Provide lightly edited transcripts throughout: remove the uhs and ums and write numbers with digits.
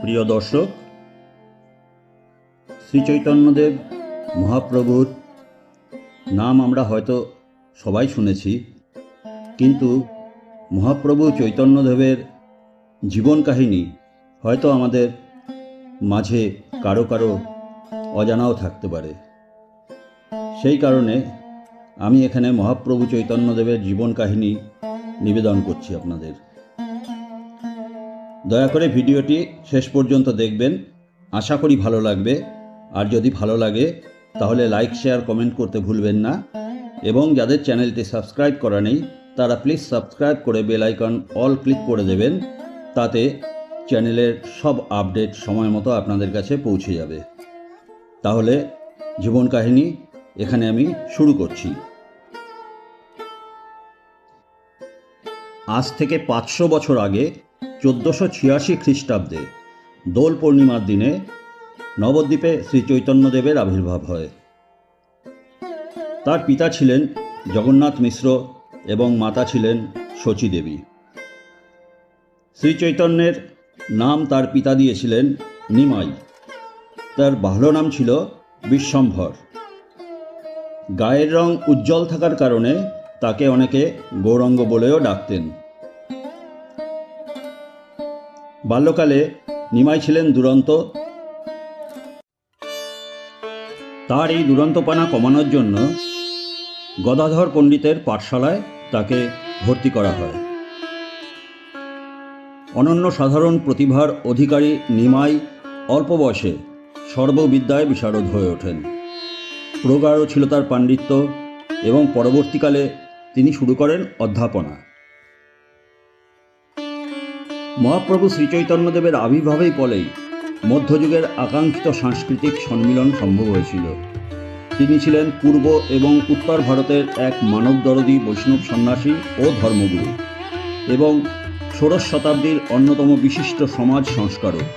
প্রিয় দর্শক, শ্রী চৈতন্যদেব মহাপ্রভুর নাম আমরা হয়তো সবাই শুনেছি, কিন্তু মহাপ্রভু চৈতন্যদেবের জীবন কাহিনী হয়তো আমাদের মাঝে কারো কারো অজানাও থাকতে পারে। সেই কারণে আমি এখানে মহাপ্রভু চৈতন্যদেবের জীবন কাহিনী নিবেদন করছি আপনাদের। দয়া করে ভিডিওটি শেষ পর্যন্ত দেখবেন, আশা করি ভালো লাগবে। আর যদি ভালো লাগে তাহলে লাইক, শেয়ার, কমেন্ট করতে ভুলবেন না। এবং যাদের চ্যানেলটি সাবস্ক্রাইব করা নেই তারা প্লিজ সাবস্ক্রাইব করে বেল আইকন অল ক্লিক করে দেবেন, তাতে চ্যানেলের সব আপডেট সময় মতো আপনাদের কাছে পৌঁছে যাবে। তাহলে জীবন কাহিনী এখানে আমি শুরু করছি। আজ থেকে 500 বছর আগে 1486 খ্রিস্টাব্দে দোল পূর্ণিমার দিনে নবদ্বীপে শ্রী চৈতন্যদেবের আবির্ভাব হয়। তার পিতা ছিলেন জগন্নাথ মিশ্র এবং মাতা ছিলেন শচী দেবী। শ্রী চৈতন্যের নাম তার পিতা দিয়েছিলেন নিমাই। তার বাল্য নাম ছিল বিশ্বম্ভর। গায়ের রং উজ্জ্বল থাকার কারণে তাকে অনেকে গৌরাঙ্গ বলেও ডাকতেন। বাল্যকালে নিমাই ছিলেন দুরন্ত। তার এই দুরন্তপনা কমানোর জন্য গদাধর পণ্ডিতের পাঠশালায় তাকে ভর্তি করা হয়। অনন্য সাধারণ প্রতিভার অধিকারী নিমাই অল্প বয়সে সর্ববিদ্যায় বিশারদ হয়ে ওঠেন। প্রগাঢ় ছিল তার পাণ্ডিত্য এবং পরবর্তীকালে তিনি শুরু করেন অধ্যাপনা। মহাপ্রভু শ্রীচৈতন্যদেবের আবির্ভাবেই ফলেই মধ্যযুগের আকাঙ্ক্ষিত সাংস্কৃতিক সম্মিলন সম্ভব হয়েছিল। তিনি ছিলেন পূর্ব এবং উত্তর ভারতের এক মানবদরদী বৈষ্ণব সন্ন্যাসী ও ধর্মগুরু এবং ষোড়শ শতাব্দীর অন্যতম বিশিষ্ট সমাজ সংস্কারক।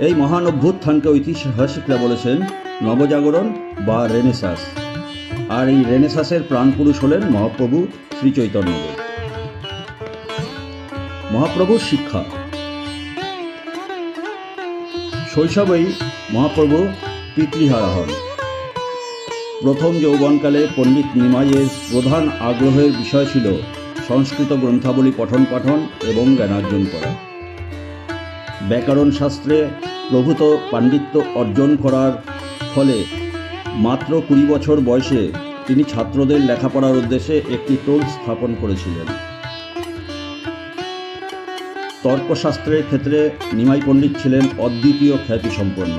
এই মহান অভ্যুত্থানকে ঐতিহাসিকরা বলেছেন নবজাগরণ বা রেনেসাঁস। আর এই রেনেসাঁসের প্রাণপুরুষ হলেন মহাপ্রভু শ্রীচৈতন্যদেব। মহাপ্রভুর শিক্ষা। শৈশবেই মহাপ্রভু পিতৃহারা হন। প্রথম যৌবনকালে পণ্ডিত নিমাইয়ের প্রধান আগ্রহের বিষয় ছিল সংস্কৃত গ্রন্থাবলী পঠন পাঠন এবং জ্ঞানার্জন করা। ব্যাকরণ শাস্ত্রে প্রভূত পাণ্ডিত্য অর্জন করার ফলে মাত্র 20 বছর বয়সে তিনি ছাত্রদের লেখাপড়ার উদ্দেশ্যে একটি টোল স্থাপন করেছিলেন। তর্কশাস্ত্রের ক্ষেত্রে নিমাই পণ্ডিত ছিলেন অদ্বিতীয় খ্যাতিসম্পন্ন।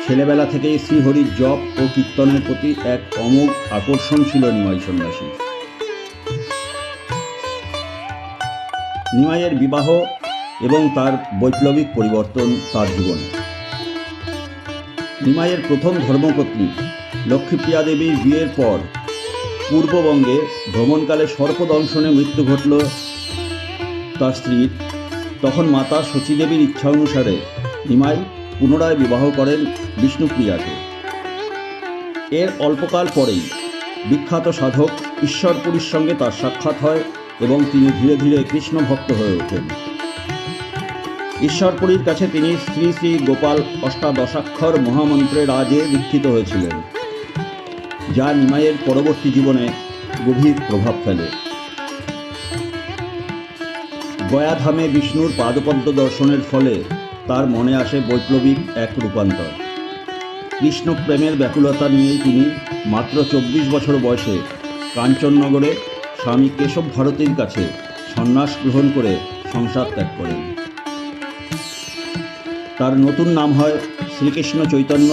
ছেলেবেলা থেকেই শ্রীহরির জপ ও কীর্তনের প্রতি এক অমোঘ আকর্ষণ ছিল নিমাই সন্ন্যাসী। নিমাইয়ের বিবাহ এবং তার বৈপ্লবিক পরিবর্তন তার জীবনে। নিমাইয়ের প্রথম ধর্মপত্নী লক্ষ্মীপ্রিয়া দেবীর বিয়ের পর পূর্ববঙ্গে ভ্রমণকালে সর্পদংশনে মৃত্যু ঘটল তার স্ত্রীর। তখন মাতা শচী দেবীর ইচ্ছা অনুসারে নিমাই পুনরায় বিবাহ করেন বিষ্ণুপ্রিয়াকে। এর অল্পকাল পরেই বিখ্যাত সাধক ঈশ্বরপুরীর সঙ্গে তার সাক্ষাৎ হয় এবং তিনি ধীরে ধীরে কৃষ্ণ ভক্ত হয়ে ওঠেন। ঈশ্বরপুরীর কাছে তিনি শ্রী শ্রী গোপাল অষ্টাদশাক্ষর মহামন্ত্রে রাজে দীক্ষিত হয়েছিলেন, যা নিমাইয়ের পরবর্তী জীবনে গভীর প্রভাব ফেলে। গয়াধামে বিষ্ণুর পাদপদ্ম দর্শনের ফলে তার মনে আসে বৈপ্লবিক এক রূপান্তর। কৃষ্ণ প্রেমের ব্যাকুলতা নিয়েই তিনি মাত্র 24 বছর বয়সে কাঞ্চননগরে স্বামী কেশব ভারতীর কাছে সন্ন্যাস গ্রহণ করে সংসার ত্যাগ করেন। তার নতুন নাম হয় শ্রীকৃষ্ণ চৈতন্য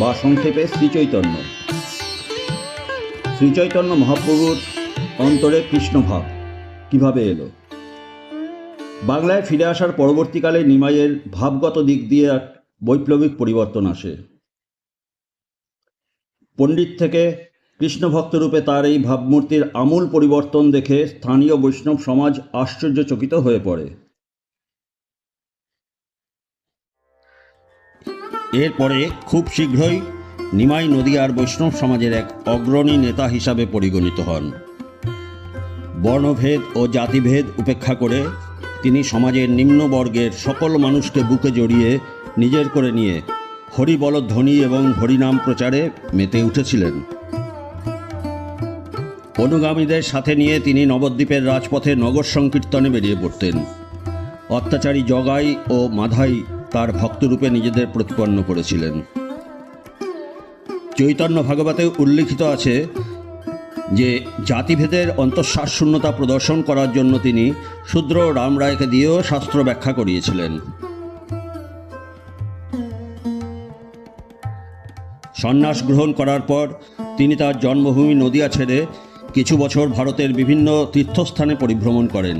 বা সংক্ষেপে শ্রীচৈতন্য। শ্রীচৈতন্য মহাপ্রভুর অন্তরে কৃষ্ণভাব কিভাবে এলো? বাংলায় ফিরে আসার পরবর্তীকালে নিমাইয়ের ভাবগত দিক দিয়ে এক বৈপ্লবিক পরিবর্তন আসে। পণ্ডিত থেকে কৃষ্ণভক্তরূপে তার এই ভাবমূর্তির আমূল পরিবর্তন দেখে স্থানীয় বৈষ্ণব সমাজ আশ্চর্যচকিত হয়ে পড়ে। এরপরে খুব শীঘ্রই নিমাই নদিয়ার বৈষ্ণব সমাজের এক অগ্রণী নেতা হিসাবে পরিগণিত হন। বর্ণভেদ ও জাতিভেদ উপেক্ষা করে তিনি সমাজের নিম্নবর্গের সকল মানুষকে বুকে জড়িয়ে নিজের করে নিয়ে হরিবল ধ্বনি এবং হরিনাম প্রচারে মেতে উঠেছিলেন। অনুগামীদের সাথে নিয়ে তিনি নবদ্বীপের রাজপথে নগর সংকীর্তনে বেরিয়ে পড়তেন। অত্যাচারী জগাই ও মাধাই তার ভক্তরূপে নিজেদের প্রতিপন্ন করেছিলেন। চৈতন্য ভাগবতে উল্লিখিত আছে যে জাতিভেদের অন্তঃশ্বাস শূন্যতা প্রদর্শন করার জন্য তিনি শূদ্র রামরায়কে দিয়েও শাস্ত্র ব্যাখ্যা করিয়েছিলেন। সন্ন্যাস গ্রহণ করার পর তিনি তার জন্মভূমি নদিয়া ছেড়ে কিছু বছর ভারতের বিভিন্ন তীর্থস্থানে পরিভ্রমণ করেন,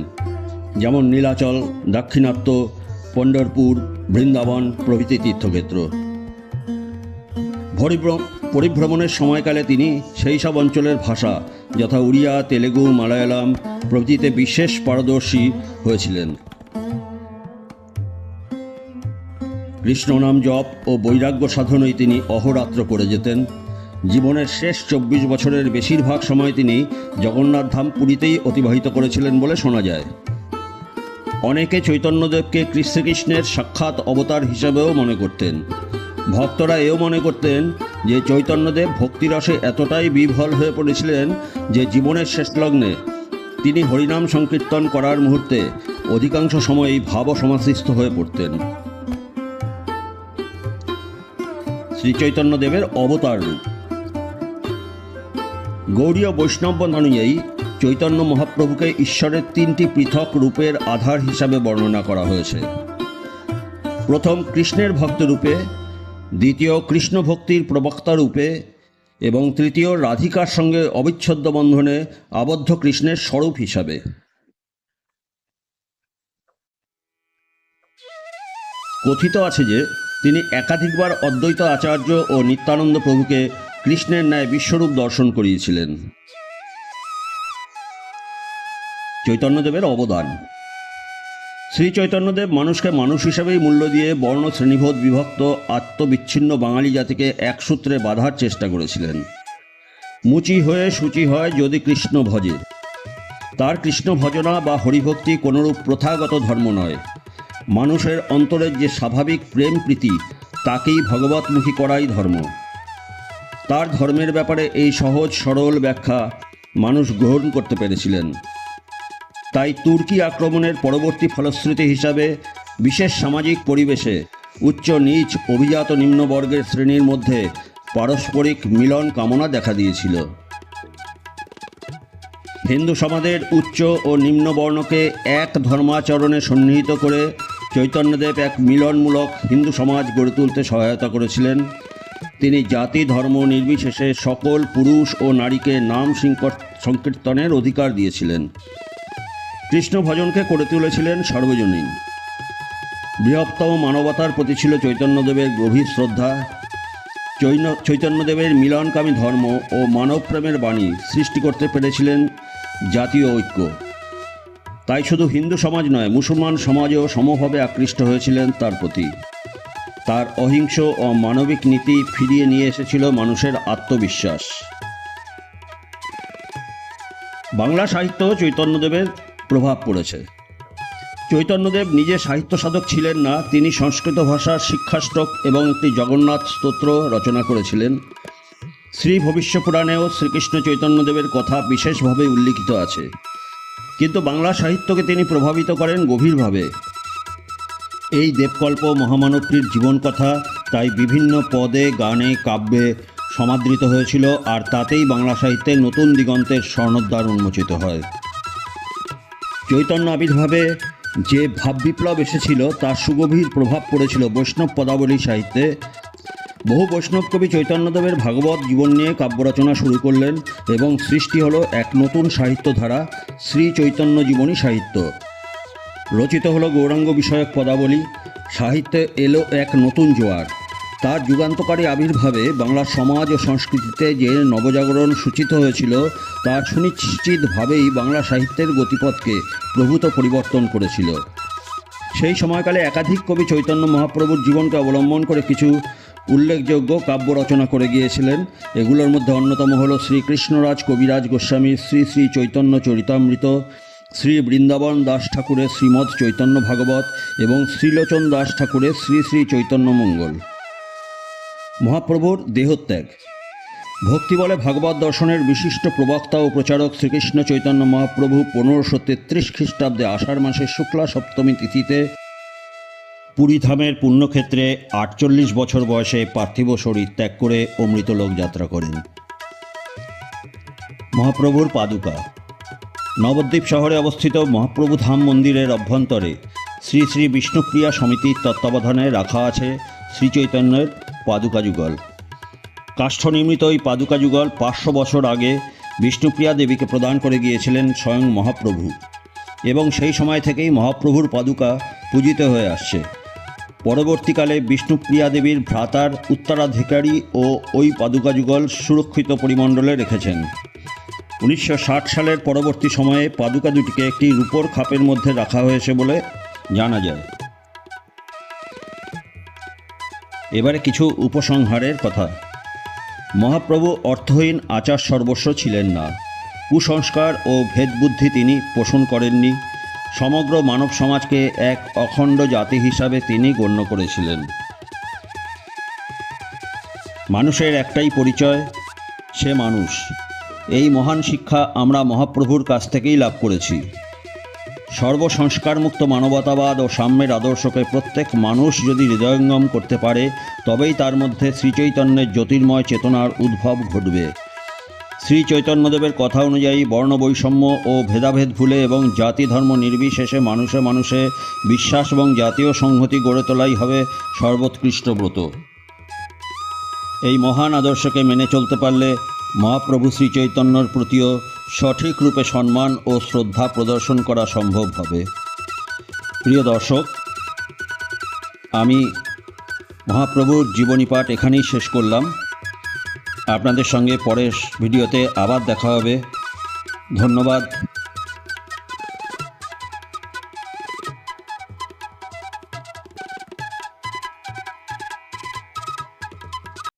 যেমন নীলাচল, দাক্ষিণাত্য, পণ্ডরপুর, বৃন্দাবন প্রভৃতি তীর্থক্ষেত্র। পরিভ্রমণের সময়কালে তিনি সেই সব অঞ্চলের ভাষা যথা উড়িয়া, তেলেগু, মালায়ালাম প্রভৃতিতে বিশেষ পারদর্শী হয়েছিলেন। কৃষ্ণনাম জপ ও বৈরাগ্য সাধনেই তিনি অহোরাত্র করে যেতেন। জীবনের শেষ 24 বছরের বেশিরভাগ সময় তিনি জগন্নাথ ধাম পুরীতেই অতিবাহিত করেছিলেন বলে শোনা যায়। অনেকে চৈতন্যদেবকে শ্রীকৃষ্ণের সাক্ষাৎ অবতার হিসাবেও মনে করতেন। ভক্তরা এও মনে করতেন যে চৈতন্যদেব ভক্তিরসে এতটাই বিভোল হয়ে পড়েছিলেন যে জীবনের শেষ লগ্নে তিনি হরিনাম সংকীর্তন করার মুহূর্তে অধিকাংশ সময়ই ভাব সমাধিস্থ হয়ে পড়তেন। শ্রীচৈতন্যদেবের অবতার রূপ। গৌড়ীয় বৈষ্ণব অনুযায়ী চৈতন্য মহাপ্রভুকে ঈশ্বরের 3টি পৃথক রূপের আধার হিসাবে বর্ণনা করা হয়েছে। প্রথম কৃষ্ণের ভক্ত রূপে, দ্বিতীয় কৃষ্ণ ভক্তির প্রবক্তা রূপে এবং তৃতীয় রাধিকার সঙ্গে অবিচ্ছেদ্য বন্ধনে আবদ্ধ কৃষ্ণের স্বরূপ হিসাবে। কথিত আছে যে তিনি একাধিকবার অদ্বৈত আচার্য ও নিত্যানন্দ প্রভুকে কৃষ্ণের ন্যায় বিশ্বরূপ দর্শন করিয়েছিলেন। চৈতন্যদেবের অবদান। শ্রী চৈতন্যদেব মানুষকে মানুষ হিসেবেই মূল্য দিয়ে বর্ণ শ্রেণীভেদ বিভক্ত আত্মবিচ্ছিন্ন বাঙালি জাতিকে এক সূত্রে বাঁধার চেষ্টা করেছিলেন। মুচি হয়ে সূচি হয় যদি কৃষ্ণ ভজে। তার কৃষ্ণ ভজনা বা হরিভক্তি কোনরূপ প্রথাগত ধর্ম নয়। মানুষের অন্তরের যে স্বাভাবিক প্রেম প্রীতি তাকেই ভগবতমুখী করাই ধর্ম। তার ধর্মের ব্যাপারে এই সহজ সরল ব্যাখ্যা মানুষ গ্রহণ করতে পেরেছিলেন। তাই তুর্কি আক্রমণের পরবর্তী ফলশ্রুতি হিসাবে বিশেষ সামাজিক পরিবেশে উচ্চ নীচ অভিজাত নিম্নবর্গের শ্রেণীর মধ্যে পারস্পরিক মিলন কামনা দেখা দিয়েছিল। হিন্দু সমাজের উচ্চ ও নিম্নবর্ণকে এক ধর্মাচরণে সন্নিহিত করে চৈতন্যদেব এক মিলনমূলক হিন্দু সমাজ গড়ে তুলতে সহায়তা করেছিলেন। তিনি জাতি ধর্ম নির্বিশেষে সকল পুরুষ ও নারীকে নাম সংকীর্তনের অধিকার দিয়েছিলেন। কৃষ্ণ ভজনকে করে তুলেছিলেন সার্বজনীন। বৃহত্তম মানবতার প্রতি ছিল চৈতন্যদেবের গভীর শ্রদ্ধা। চৈতন্যদেবের মিলনকামী ধর্ম ও মানবপ্রেমের বাণী সৃষ্টি করতে পেরেছিলেন জাতীয় ঐক্য। তাই শুধু হিন্দু সমাজ নয়, মুসলমান সমাজেও সমভাবে আকৃষ্ট হয়েছিলেন তার প্রতি। তার অহিংস ও মানবিক নীতি ফিরিয়ে নিয়ে এসেছিল মানুষের আত্মবিশ্বাস। বাংলা সাহিত্য চৈতন্যদেবের প্রভাব পড়েছে। চৈতন্যদেব নিজে সাহিত্য সাধক ছিলেন না, তিনি সংস্কৃত ভাষার শিক্ষাষ্টক এবং একটি জগন্নাথ স্তোত্র রচনা করেছিলেন। শ্রী ভবিষ্য পুরাণেও শ্রীকৃষ্ণ চৈতন্যদেবের কথা বিশেষভাবে উল্লিখিত আছে। কিন্তু বাংলা সাহিত্যকে তিনি প্রভাবিত করেন গভীরভাবে। এই দেবকল্প মহামানবটির জীবন কথা তাই বিভিন্ন পদে, গানে, কাব্যে সমাদৃত হয়েছিল, আর তাতেই বাংলা সাহিত্যের নতুন দিগন্তের স্বর্ণদ্বার উন্মোচিত হয়। চৈতন্য আবির্ভাবে যে ভাব বিপ্লব এসেছিল তার সুগভীর প্রভাব পড়েছিল বৈষ্ণব পদাবলী সাহিত্যে। বহু বৈষ্ণব কবি চৈতন্যদেবের ভাগবত জীবন নিয়ে কাব্য রচনা শুরু করলেন এবং সৃষ্টি হলো এক নতুন সাহিত্যধারা, শ্রী চৈতন্য জীবনী সাহিত্য। রচিত হলো গৌরাঙ্গ বিষয়ক পদাবলী। সাহিত্যে এলো এক নতুন জোয়ার। তার যুগান্তকারী আবির্ভাবে বাংলা সমাজ ও সংস্কৃতিতে যে নবজাগরণ সূচিত হয়েছিল তা সুনিশ্চিতভাবেই বাংলা সাহিত্যের গতিপথকে প্রভূত পরিবর্তন করেছিল। সেই সময়কালে একাধিক কবি চৈতন্য মহাপ্রভুর জীবনকে অবলম্বন করে কিছু উল্লেখযোগ্য কাব্য রচনা করে গিয়েছিলেন। এগুলোর মধ্যে অন্যতম হল শ্রীকৃষ্ণরাজ কবিরাজ গোস্বামীর শ্রী শ্রী চৈতন্য চরিতামৃত, শ্রী বৃন্দাবন দাস ঠাকুরের শ্রীমৎ চৈতন্য ভাগবত এবং শ্রীলোচন দাস ঠাকুরের শ্রী শ্রী চৈতন্য মঙ্গল। মহাপ্রভুর দেহত্যাগ। ভক্তি বলে ভাগবত দর্শনের বিশিষ্ট প্রবক্তা ও প্রচারক শ্রীকৃষ্ণ চৈতন্য মহাপ্রভু 1533 খ্রিস্টাব্দে আষাঢ় মাসের শুক্লা সপ্তমী তিথিতে পুরীধামের পুণ্যক্ষেত্রে 48 বছর বয়সে পার্থিব শরীর ত্যাগ করে অমৃতলোক যাত্রা করেন। মহাপ্রভুর পাদুকা। নবদ্বীপ শহরে অবস্থিত মহাপ্রভু ধাম মন্দিরের অভ্যন্তরে শ্রী শ্রী বিষ্ণুপ্রিয়া সমিতির তত্ত্বাবধানে রাখা আছে শ্রীচৈতন্যের পাদুকা যুগল। কাষ্ঠনির্মিত এই পাদুকা যুগল 500 বছর আগে বিষ্ণুপ্রিয়া দেবীকে প্রদান করে গিয়েছিলেন স্বয়ং মহাপ্রভু এবং সেই সময় থেকেই মহাপ্রভুর পাদুকা পূজিত হয়ে আসছে। পরবর্তীকালে বিষ্ণুপ্রিয়া দেবীর ভ্রাতার উত্তরাধিকারী ও ওই পাদুকা যুগল সুরক্ষিত পরিমণ্ডলে রেখেছেন। 1960 সালের পরবর্তী সময়ে পাদুকা দুটিকে একটি রূপোর খাপের মধ্যে রাখা হয়েছে বলে জানা যায়। এবারে কিছু উপসংহারের কথা। মহাপ্রভু অর্থহীন আচার সর্বস্ব ছিলেন না। কুসংস্কার ও ভেদবুদ্ধি তিনি পোষণ করেননি। সমগ্র মানব সমাজকে এক অখণ্ড জাতি হিসাবে তিনি গণ্য করেছিলেন। মানুষের একটাই পরিচয়, সে মানুষ। এই মহান শিক্ষা আমরা মহাপ্রভুর কাছ থেকেই লাভ করেছি। সর্বসংস্কারমুক্ত মানবতাবাদ ও সাম্যের আদর্শকে প্রত্যেক মানুষ যদি হৃদয়ঙ্গম করতে পারে তবেই তার মধ্যে শ্রীচৈতন্যের জ্যোতির্ময় চেতনার উদ্ভব ঘটবে। শ্রী চৈতন্যদেবের কথা অনুযায়ী বর্ণবৈষম্য ও ভেদাভেদ ভুলে এবং জাতি ধর্ম নির্বিশেষে মানুষে মানুষে বিশ্বাস এবং জাতীয় সংহতি গড়ে তোলাই হবে সর্বোৎকৃষ্ট ব্রত। এই মহান আদর্শকে মেনে চলতে পারলে মহাপ্রভু শ্রীচৈতন্যর প্রতিও সঠিক রূপে সম্মান ও শ্রদ্ধা প্রদর্শন করা সম্ভব হবে। প্রিয় দর্শক, আমি মহাপ্রভুর জীবনী পাঠ এখানেই শেষ করলাম। আপনাদের সঙ্গে পরের ভিডিওতে আবার দেখা হবে। ধন্যবাদ।